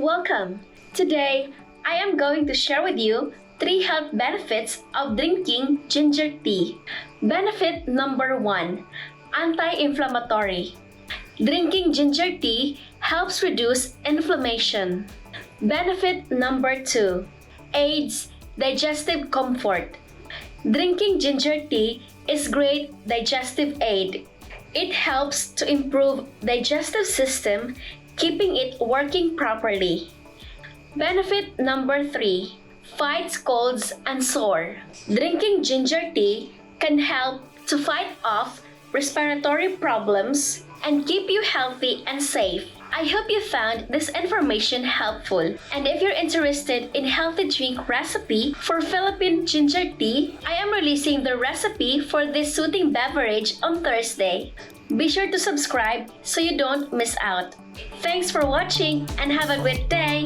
welcome! Today, I am going to share with you 3 health benefits of drinking ginger tea. Benefit number 1, anti-inflammatory. Drinking ginger tea helps reduce inflammation. Benefit number 2, aids digestive comfort. Drinking ginger tea is great digestive aid. It helps to improve digestive system, keeping it working properly. Benefit number 3, fights colds and sore. Drinking ginger tea can help to fight off respiratory problems and keep you healthy and safe. I hope you found this information helpful. And if you're interested in healthy drink recipe for Philippine ginger tea, I am releasing the recipe for this soothing beverage on Thursday. Be sure to subscribe so you don't miss out. Thanks for watching and have a great day!